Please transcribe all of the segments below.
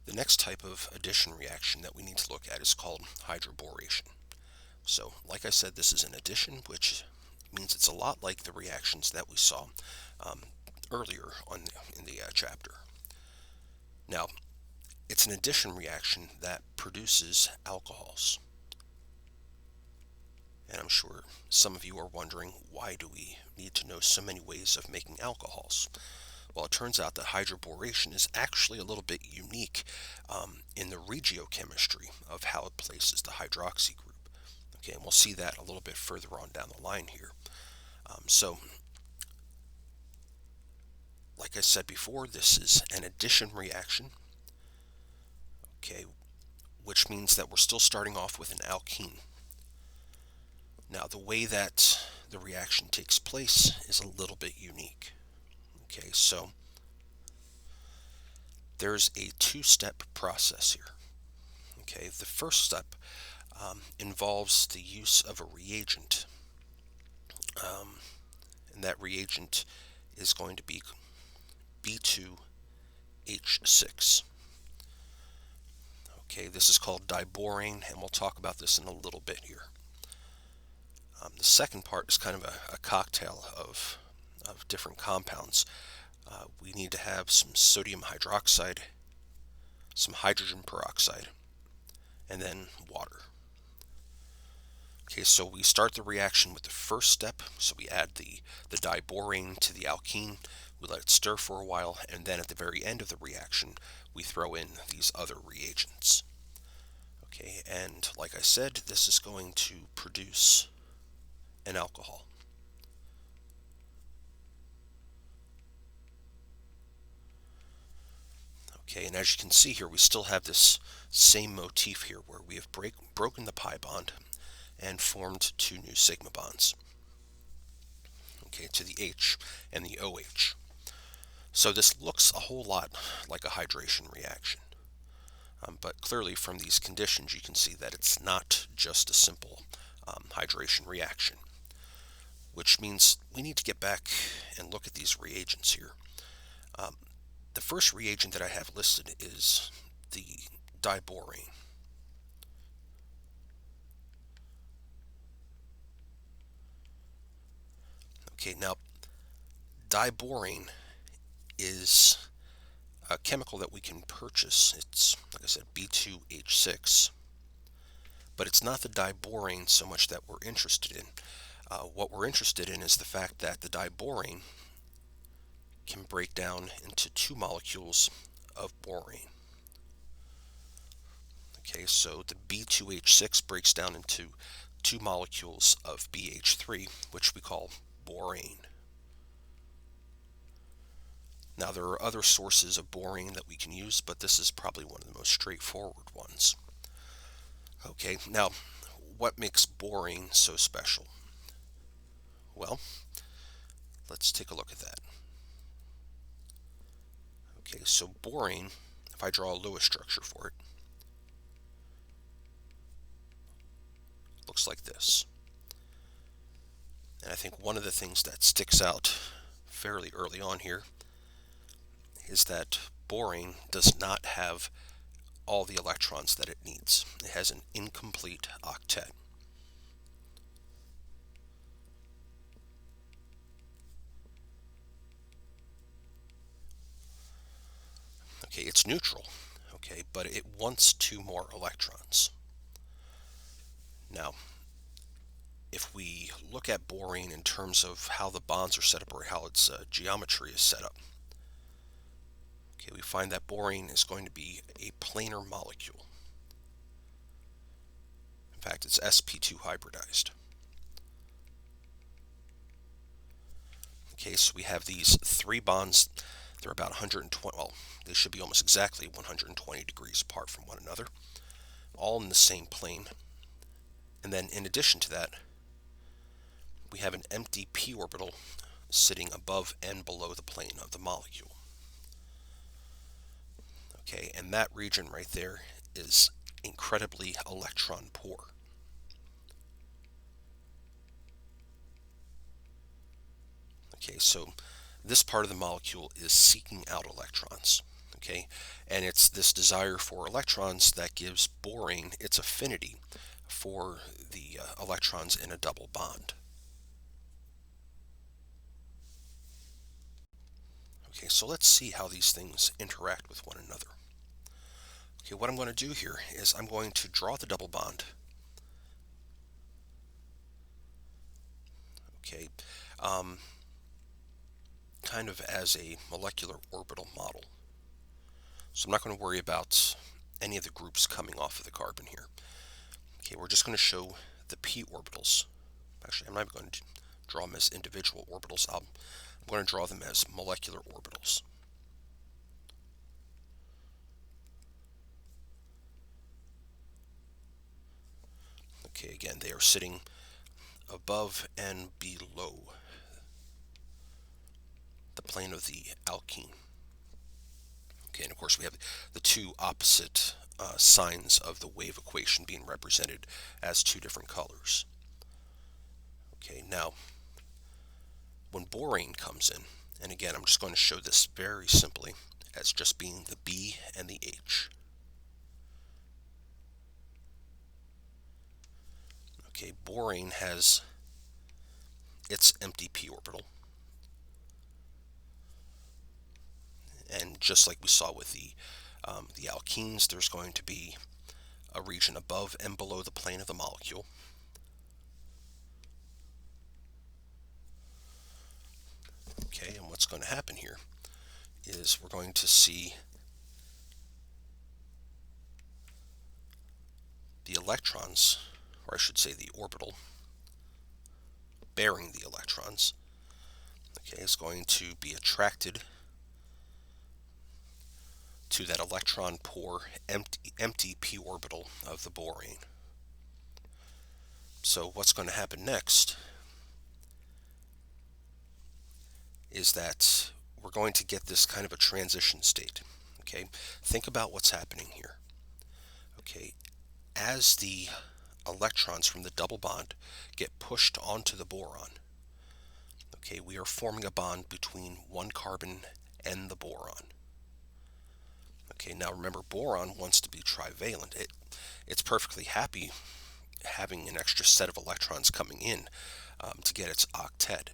The next type of addition reaction that we need to look at is called hydroboration. So, like I said, this is an addition, which means it's a lot like the reactions that we saw um, earlier in the chapter. Now, it's an addition reaction that produces alcohols. And I'm sure some of you are wondering, why do we need to know so many ways of making alcohols? Well, it turns out that hydroboration is actually a little bit unique in the regiochemistry of how it places the hydroxy group. Okay, and we'll see that a little bit further on down the line here. So, like I said before, this is an addition reaction, okay, which means that we're still starting off with an alkene. Now, the way that the reaction takes place is a little bit unique. Okay, so there's a two-step process here. Okay, the first step involves the use of a reagent, and that reagent is going to be B2H6. Okay, this is called Diborane, and we'll talk about this in a little bit here. The second part is kind of a cocktail of different compounds. We need to have some sodium hydroxide, some hydrogen peroxide, and then water. Okay, so we start the reaction with the first step. So we add the diborane to the alkene, we let it stir for a while, and then at the very end of the reaction, we throw in these other reagents. Okay, and like I said, this is going to produce an alcohol. Okay, and as you can see here, we still have this same motif here where we have broken the pi bond and formed two new sigma bonds, okay, to the H and the OH. So this looks a whole lot like a hydration reaction. But clearly from these conditions you can see that it's not just a simple hydration reaction, which means we need to get back and look at these reagents here. The first reagent that I have listed is the diborane. Okay, now diborane is a chemical that we can purchase. It's, like I said, B2H6, but it's not the diborane so much that we're interested in. What we're interested in is the fact that the diborane can break down into two molecules of borane. Okay, so the B2H6 breaks down into two molecules of BH3, which we call borane. Now, there are other sources of borane that we can use, but this is probably one of the most straightforward ones. Okay, now, what makes borane so special? Well, let's take a look at that. Okay, so borane, if I draw a Lewis structure for it, looks like this. And I think one of the things that sticks out fairly early on here is that borane does not have all the electrons that it needs. It has an incomplete octet. Okay, it's neutral, okay, but it wants two more electrons. Now, if we look at borane in terms of how the bonds are set up or how its geometry is set up, okay, we find that borane is going to be a planar molecule. In fact, it's sp2 hybridized. Okay, so we have these three bonds. They're about 120, well, they should be almost exactly 120 degrees apart from one another, all in the same plane. And then in addition to that, we have an empty p orbital sitting above and below the plane of the molecule. Okay, and that region right there is incredibly electron poor. Okay, so this part of the molecule is seeking out electrons. Okay, And it's this desire for electrons that gives borane its affinity for the electrons in a double bond. Okay, so let's see how these things interact with one another. Okay, what I'm going to do here is I'm going to draw the double bond. Okay, um, kind of as a molecular orbital model. So I'm not going to worry about any of the groups coming off of the carbon here. Okay, we're just going to show the p orbitals. Actually, I'm not going to draw them as individual orbitals. I'm going to draw them as molecular orbitals. Okay, again, they are sitting above and below the plane of the alkene. Okay, and of course we have the two opposite signs of the wave equation being represented as two different colors. Okay, now when borane comes in, and again I'm just going to show this very simply as just being the B and the H. Okay, borane has its empty p orbital, and just like we saw with the alkenes, there's going to be a region above and below the plane of the molecule. Okay, and what's going to happen here is we're going to see the electrons, or I should say the orbital, bearing the electrons, okay, is going to be attracted to that electron poor empty p orbital of the borane. So what's going to happen next is that we're going to get this kind of a transition state. Okay, think about what's happening here. Okay, as the electrons from the double bond get pushed onto the boron, okay, we are forming a bond between one carbon and the boron. Okay, now remember, boron wants to be trivalent. It's perfectly happy having an extra set of electrons coming in to get its octet.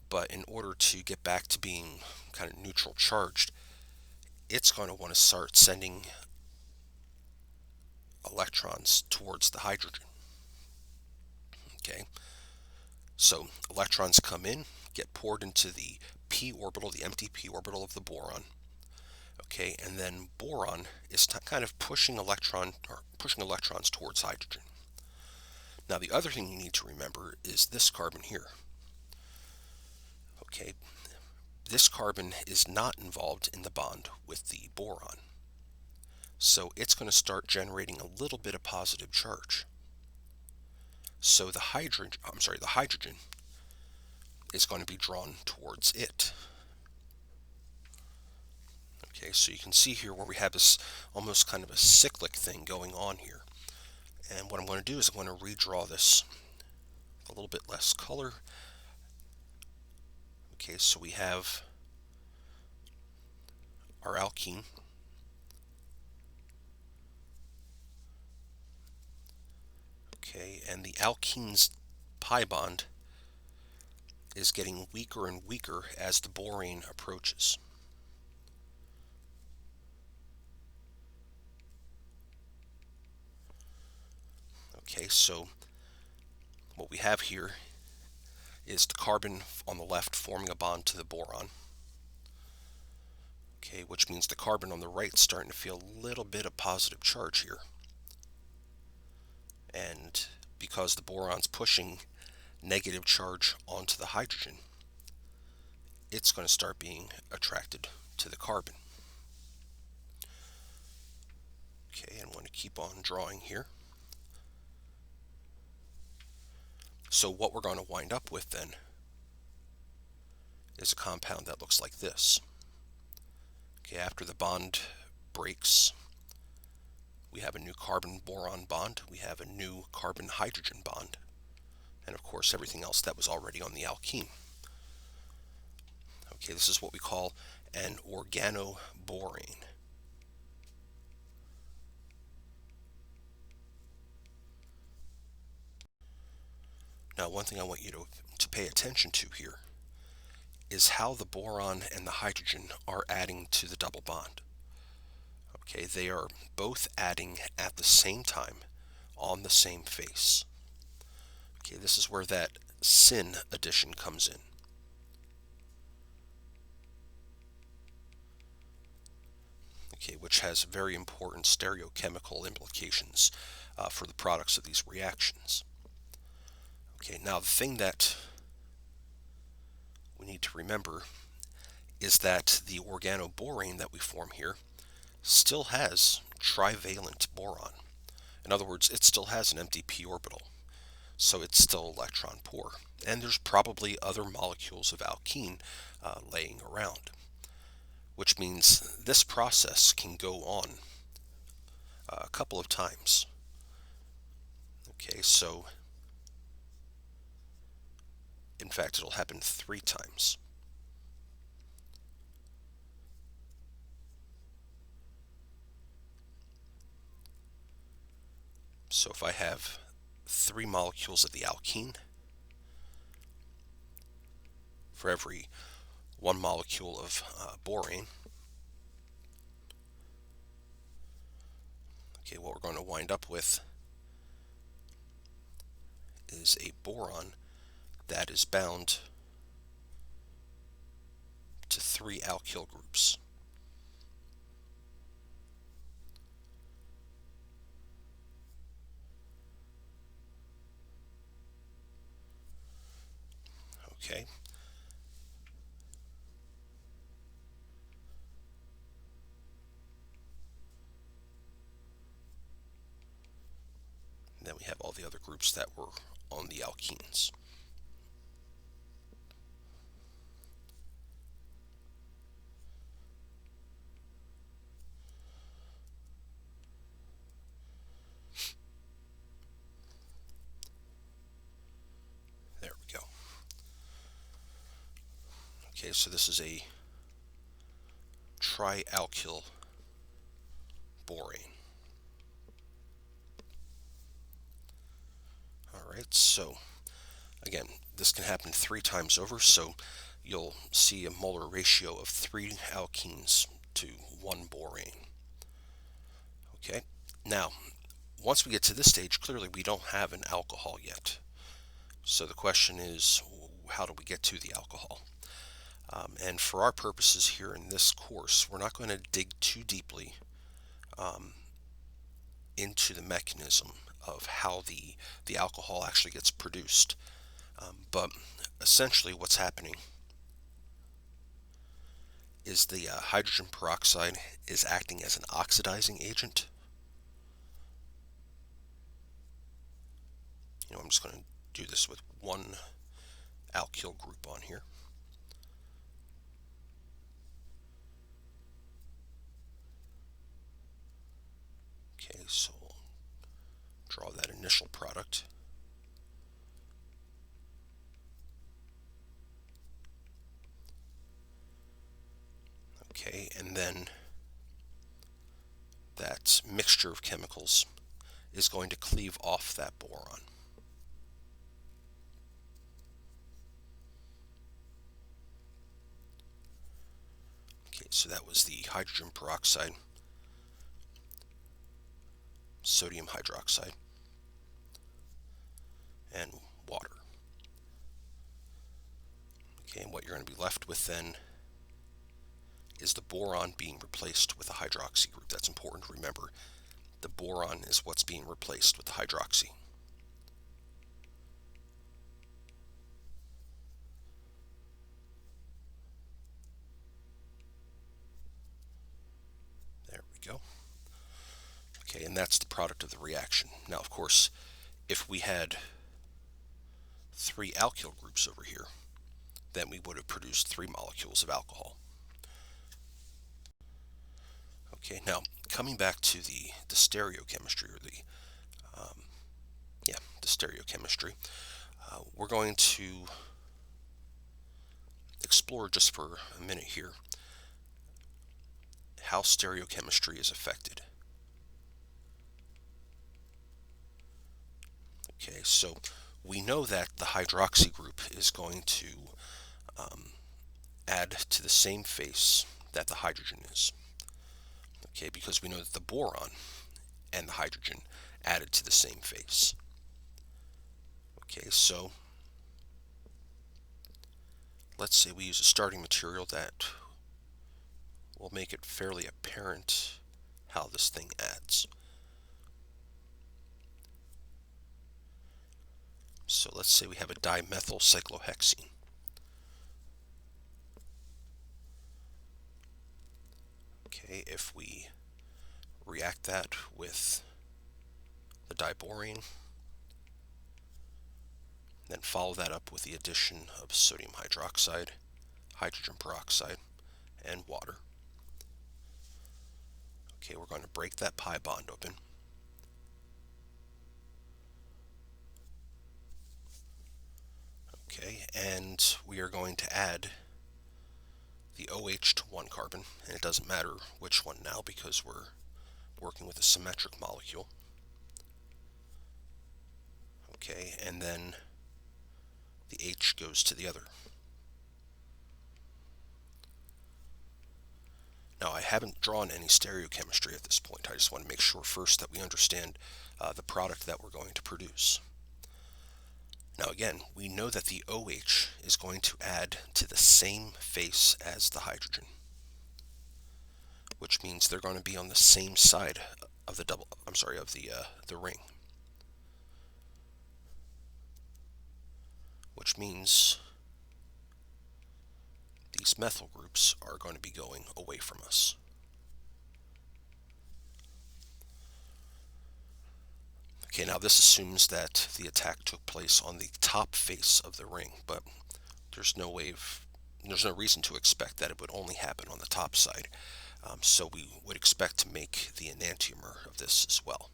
But in order to get back to being kind of neutral charged, it's going to want to start sending electrons towards the hydrogen. Okay, so electrons come in, get poured into the p orbital, the empty p orbital of the boron. Okay, and then boron is kind of pushing electrons towards hydrogen. Now the other thing you need to remember is this carbon here. Okay, this carbon is not involved in the bond with the boron, so it's going to start generating a little bit of positive charge. So the hydrogen is going to be drawn towards it. Okay, so you can see here where we have this almost kind of a cyclic thing going on here. And what I'm going to do is I'm going to redraw this a little bit less color. Okay, so we have our alkene. Okay, and the alkene's pi bond is getting weaker and weaker as the borane approaches. Okay, so what we have here is the carbon on the left forming a bond to the boron. Okay, which means the carbon on the right is starting to feel a little bit of positive charge here. And because the boron's pushing negative charge onto the hydrogen, it's going to start being attracted to the carbon. Okay, I'm going to keep on drawing here. So what we're going to wind up with then is a compound that looks like this. Okay, after the bond breaks, we have a new carbon-boron bond, we have a new carbon-hydrogen bond, and of course everything else that was already on the alkene. Okay, this is what we call an organoborane. Now, one thing I want you to pay attention to here is how the boron and the hydrogen are adding to the double bond. Okay, they are both adding at the same time on the same face. Okay, this is where that syn addition comes in. Okay, which has very important stereochemical implications for the products of these reactions. Okay, now the thing that we need to remember is that the organoborane that we form here still has trivalent boron. In other words, it still has an empty p orbital, so it's still electron poor. And there's probably other molecules of alkene laying around, which means this process can go on a couple of times. Okay, so in fact, it'll happen 3 times. So if I have 3 molecules of the alkene, for every 1 molecule of borane, okay, what we're going to wind up with is a boron that is bound to 3 alkyl groups. Okay. Then we have all the other groups that were on the alkenes. There we go. Okay, so this is a trialkyl borane. Alright, so again, this can happen 3 times over, so you'll see a molar ratio of 3 alkenes to 1 borane. Okay, now once we get to this stage, clearly we don't have an alcohol yet. So the question is, how do we get to the alcohol? And for our purposes here in this course, we're not going to dig too deeply into the mechanism of how the alcohol actually gets produced. But essentially what's happening is the hydrogen peroxide is acting as an oxidizing agent. I'm just going to do this with 1 alkyl group on here. Okay, so we'll draw that initial product. Okay, and then that mixture of chemicals is going to cleave off that boron. Okay, so that was the hydrogen peroxide, sodium hydroxide, and water. Okay, and what you're going to be left with then is the boron being replaced with a hydroxy group. That's important to remember. The boron is what's being replaced with the hydroxy. There we go. Okay, and that's the product of the reaction. Now, of course, if we had 3 alkyl groups over here, then we would have produced 3 molecules of alcohol. Okay, now coming back to the stereochemistry, or the stereochemistry, we're going to explore just for a minute here how stereochemistry is affected. Okay, so we know that the hydroxy group is going to add to the same face that the hydrogen is. Okay, because we know that the boron and the hydrogen added to the same face. Okay, so let's say we use a starting material that will make it fairly apparent how this thing adds. So let's say we have a dimethyl cyclohexene. Okay, if we react that with the diborane, then follow that up with the addition of sodium hydroxide, hydrogen peroxide, and water. Okay, we're going to break that pi bond open. Okay, and we are going to add the OH to one carbon, and it doesn't matter which one now because we're working with a symmetric molecule. Okay, and then the H goes to the other. Now, I haven't drawn any stereochemistry at this point. I just want to make sure first that we understand the product that we're going to produce. Now again, we know that the OH is going to add to the same face as the hydrogen, which means they're going to be on the same side of the ring. Which means these methyl groups are going to be going away from us. Okay, now this assumes that the attack took place on the top face of the ring, but there's no reason to expect that it would only happen on the top side. So we would expect to make the enantiomer of this as well,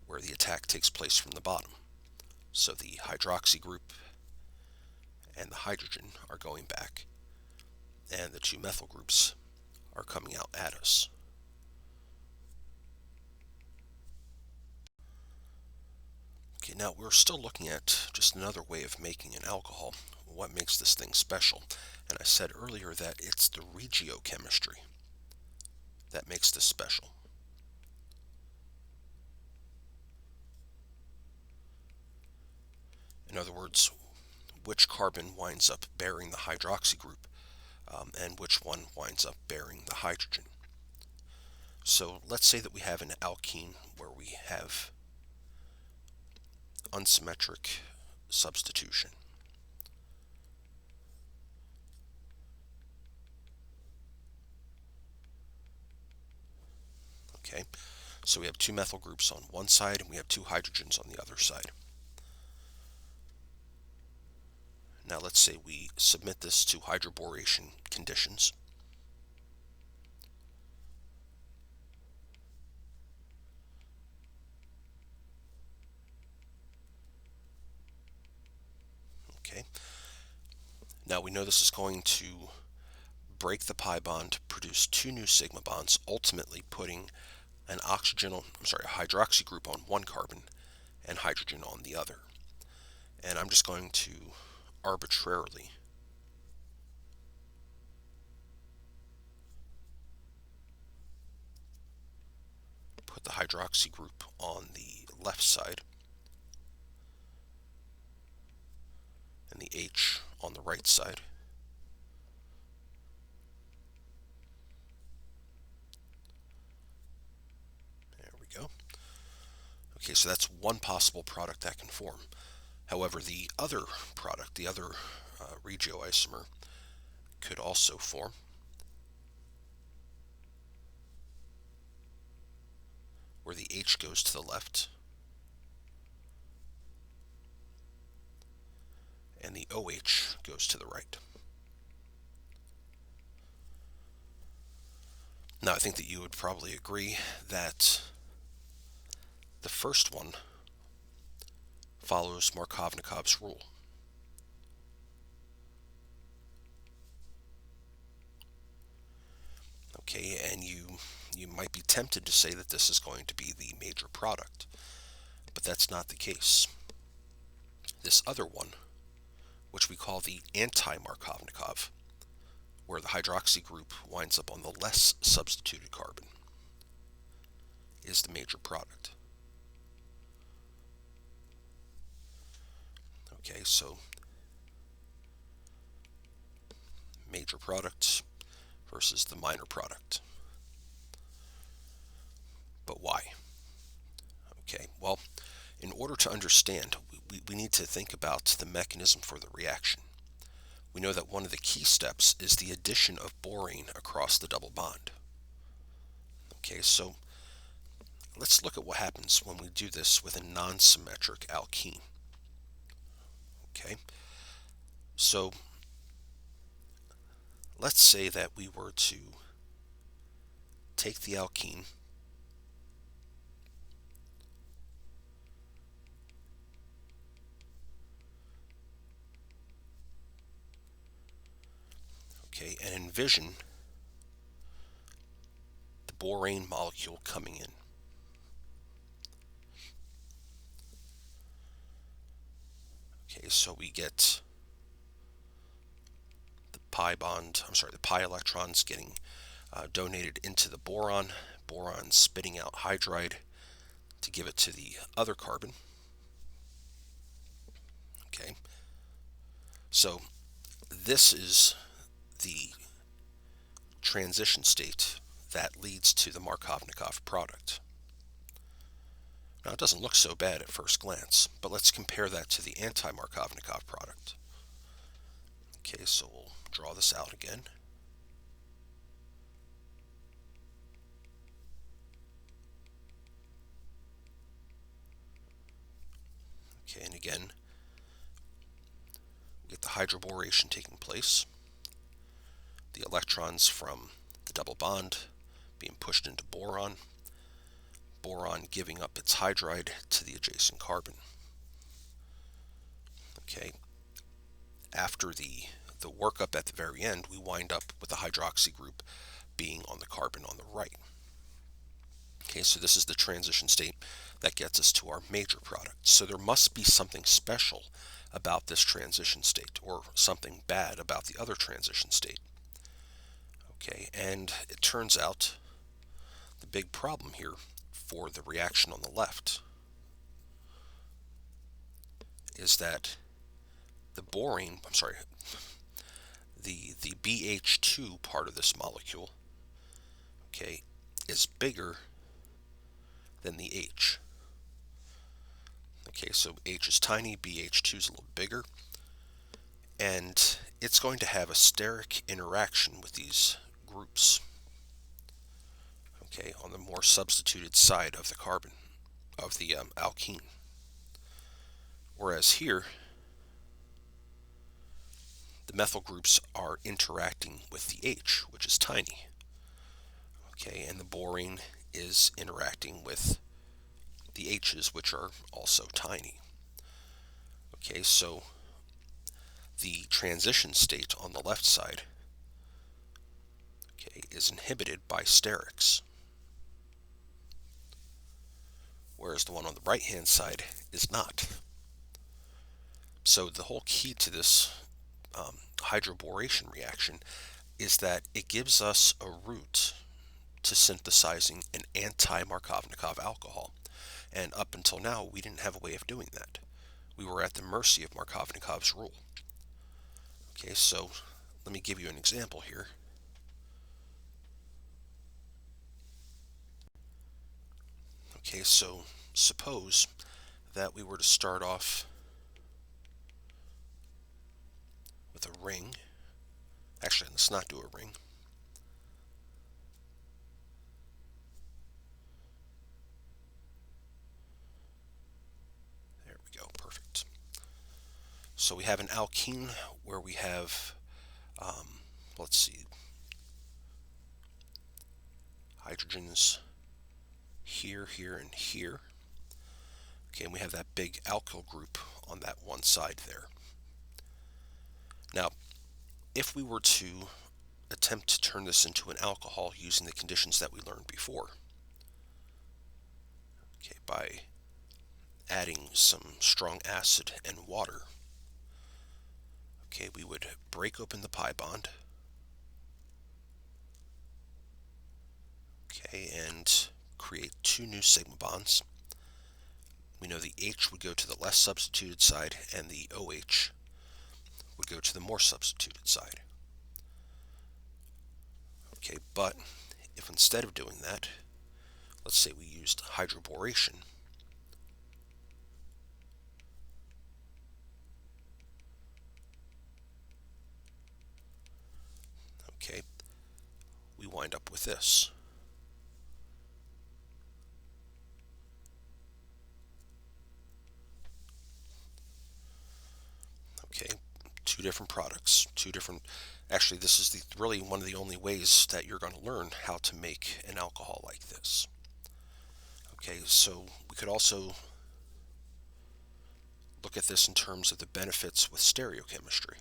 where the attack takes place from the bottom. So the hydroxy group and the hydrogen are going back, and the two methyl groups are coming out at us. Okay, now we're still looking at just another way of making an alcohol. What makes this thing special? And I said earlier that it's the regiochemistry that makes this special. In other words, which carbon winds up bearing the hydroxy group and which one winds up bearing the hydrogen. So let's say that we have an alkene where we have unsymmetric substitution. Okay, so we have two methyl groups on one side and we have two hydrogens on the other side. Now let's say we submit this to hydroboration conditions. Okay. Now we know this is going to break the pi bond, produce two new sigma bonds, ultimately putting a hydroxy group on one carbon and hydrogen on the other. And I'm just going to arbitrarily put the hydroxy group on the left side and the H on the right side. There we go. Okay, so that's one possible product that can form. However, the other product, the other regioisomer, could also form. Where the H goes to the left and the OH goes to the right. Now, I think that you would probably agree that the first one follows Markovnikov's rule. Okay, and you might be tempted to say that this is going to be the major product, but that's not the case. this other one, which we call the anti-Markovnikov, where the hydroxy group winds up on the less substituted carbon, is the major product. Okay, so major product versus the minor product. But why? Okay, well, in order to understand, we need to think about the mechanism for the reaction. We know that one of the key steps is the addition of borane across the double bond. Okay, so let's look at what happens when we do this with a non-symmetric alkene. Okay, so let's say that we were to take the alkene and envision the borane molecule coming in. Okay, so we get the pi electrons getting donated into the boron spitting out hydride to give it to the other carbon. Okay, so this is the transition state that leads to the Markovnikov product. Now, it doesn't look so bad at first glance, but let's compare that to the anti-Markovnikov product. Okay, so we'll draw this out again. Okay, and again, we get the hydroboration taking place. The electrons from the double bond being pushed into boron, boron giving up its hydride to the adjacent carbon. Okay, after the workup at the very end, we wind up with the hydroxy group being on the carbon on the right. Okay, so this is the transition state that gets us to our major product. So there must be something special about this transition state, or something bad about the other transition state. Okay, and it turns out the big problem here for the reaction on the left is that the BH2 part of this molecule, okay, is bigger than the H. Okay, so H is tiny, BH2 is a little bigger, and it's going to have a steric interaction with these groups, okay, on the more substituted side of the carbon, of the alkene. Whereas here, the methyl groups are interacting with the H, which is tiny. Okay, and the borane is interacting with the H's, which are also tiny. Okay, so the transition state on the left side, okay, is inhibited by sterics, whereas the one on the right hand side is not. So the whole key to this hydroboration reaction is that it gives us a route to synthesizing an anti-Markovnikov alcohol. And up until now, we didn't have a way of doing that. We were at the mercy of Markovnikov's rule. Okay, so let me give you an example here. Okay, so suppose that we were to start off with a ring. Actually, let's not do a ring. There we go, perfect. So we have an alkene where we have, let's see, hydrogens here, here, and here. Okay, and we have that big alkyl group on that one side there. Now, if we were to attempt to turn this into an alcohol using the conditions that we learned before, okay, by adding some strong acid and water, okay, we would break open the pi bond, okay, and create two new sigma bonds. We know the H would go to the less substituted side and the OH would go to the more substituted side. Okay, but if instead of doing that, let's say we used hydroboration, okay, we wind up with this. Okay, two different products, actually this is really one of the only ways that you're going to learn how to make an alcohol like this. Okay, so we could also look at this in terms of the benefits with stereochemistry.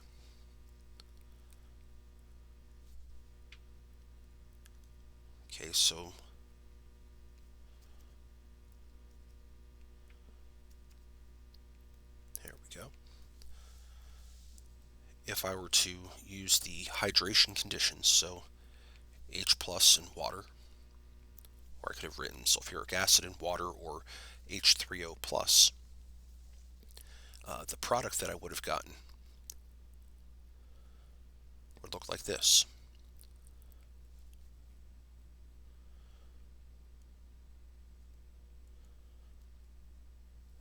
Okay, so there we go. If I were to use the hydration conditions, so H plus and water, or I could have written sulfuric acid and water or H3O plus, the product that I would have gotten would look like this.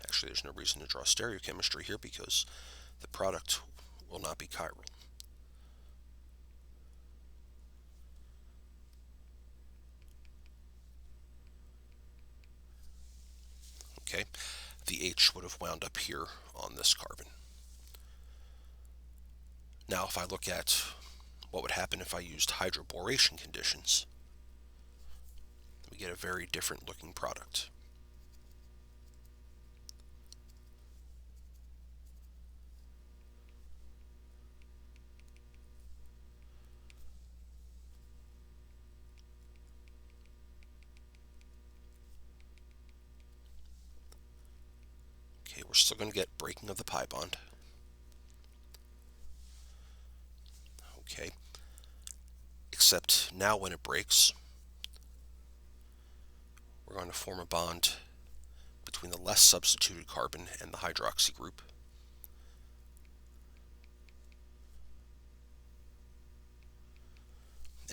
Actually, there's no reason to draw stereochemistry here because the product will not be chiral. Okay, the H would have wound up here on this carbon. Now, if I look at what would happen if I used hydroboration conditions, we get a very different looking product. Okay, we're still going to get breaking of the pi bond. Okay, except now when it breaks, we're going to form a bond between the less substituted carbon and the hydroxy group.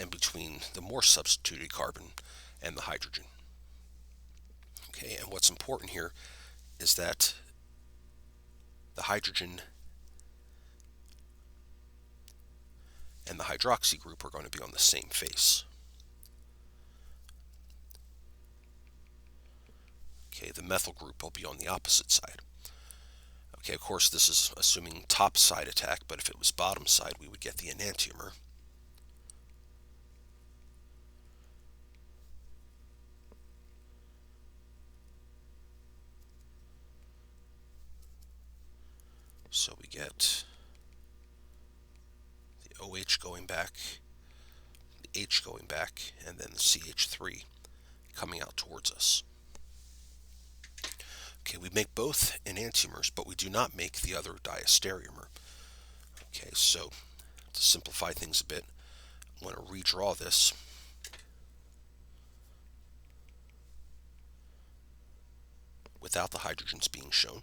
And between the more substituted carbon and the hydrogen. Okay, and what's important here is that the hydrogen and the hydroxy group are going to be on the same face. Okay, the methyl group will be on the opposite side. Okay, of course this is assuming top side attack, but if it was bottom side, we would get the enantiomer. So we get the OH going back, the H going back, and then the CH3 coming out towards us. Okay, we make both enantiomers, but we do not make the other diastereomer. Okay, so to simplify things a bit, I'm going to redraw this. Without the hydrogens being shown.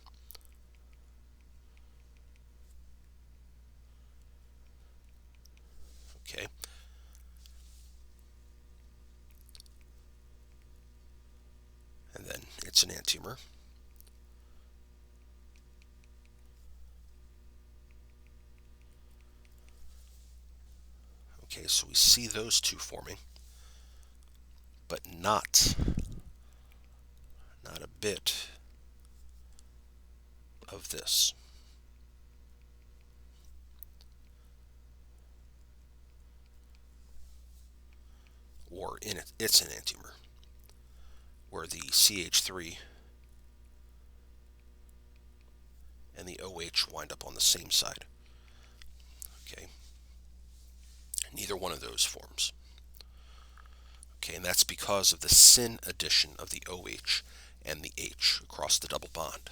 Okay. And then it's an enantiomer. Okay, so we see those two forming, but not a bit of this. Or in it, it's an enantiomer, where the CH3 and the OH wind up on the same side. Okay, neither one of those forms. Okay, and that's because of the syn addition of the OH and the H across the double bond.